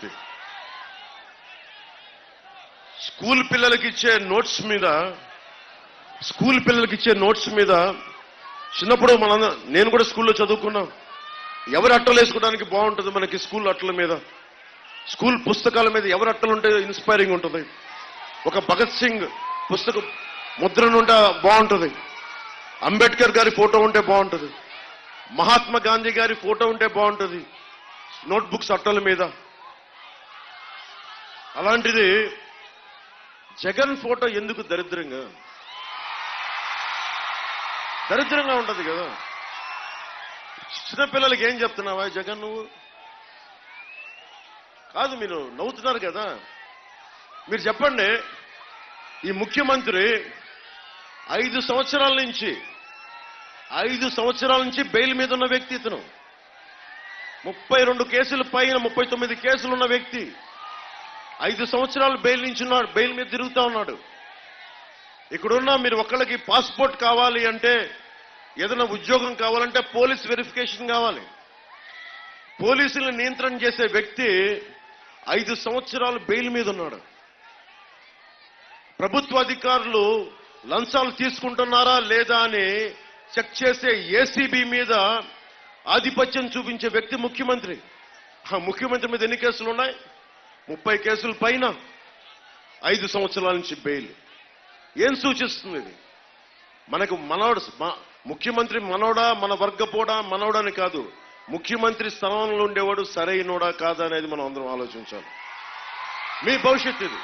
వ్యక్తి. స్కూల్ పిల్లలకి ఇచ్చే నోట్స్ మీద చిన్నప్పుడు నేను కూడా స్కూల్లో చదువుకున్నా. ఎవరి అట్టలు వేసుకోవడానికి బాగుంటుంది మనకి స్కూల్ అట్టల మీద, స్కూల్ పుస్తకాల మీద ఎవరి అట్టలు ఉంటే ఇన్స్పైరింగ్ ఉంటుంది. ఒక భగత్ సింగ్ పుస్తకం ముద్రను ఉంటే బాగుంటుంది, అంబేద్కర్ గారి ఫోటో ఉంటే బాగుంటుంది, మహాత్మా గాంధీ గారి ఫోటో ఉంటే బాగుంటుంది నోట్బుక్స్ అట్టల మీద. అలాంటిది జగన్ ఫోటో ఎందుకు దరిద్రంగా ఉంటుంది కదా. చిన్నపిల్లలకి ఏం చెప్తున్నావా జగన్ నువ్వు? కాదు, మీరు నవ్వుతున్నారు కదా. మీరు చెప్పండి, ఈ ముఖ్యమంత్రి 5 సంవత్సరాల నుంచి బెయిల్ మీద ఉన్న వ్యక్తి ఇతను. 32 కేసుల పైన 39 కేసులు ఉన్న వ్యక్తి 5 సంవత్సరాలు బెయిల్ మీద తిరుగుతా ఉన్నాడు. ఇక్కడున్న మీరు ఒక్కళ్ళకి పాస్పోర్ట్ కావాలి అంటే, ఏదైనా ఉద్యోగం కావాలంటే పోలీస్ వెరిఫికేషన్ కావాలి. పోలీసులను నియంత్రణ చేసే వ్యక్తి 5 సంవత్సరాలు బెయిల్ మీద ఉన్నాడు. ప్రభుత్వ అధికారులు లంచాలు తీసుకుంటున్నారా లేదా అని చెక్ చేసే ఏసీబీ మీద ఆధిపత్యం చూపించే వ్యక్తి ముఖ్యమంత్రి. ఆ ముఖ్యమంత్రి మీద ఎన్ని కేసులు ఉన్నాయి? 30 కేసుల పైన 5 సంవత్సరాల నుంచి బెయిల్. ఏం సూచిస్తుంది ఇది? మనకు ముఖ్యమంత్రి మనోడా, మన వర్గపోడా, మనోడని కాదు, ముఖ్యమంత్రి స్థానంలో ఉండేవాడు సరైనోడా కాదా అనేది మనం అందరం ఆలోచించాలి. మీ భవిష్యత్తు ఇది.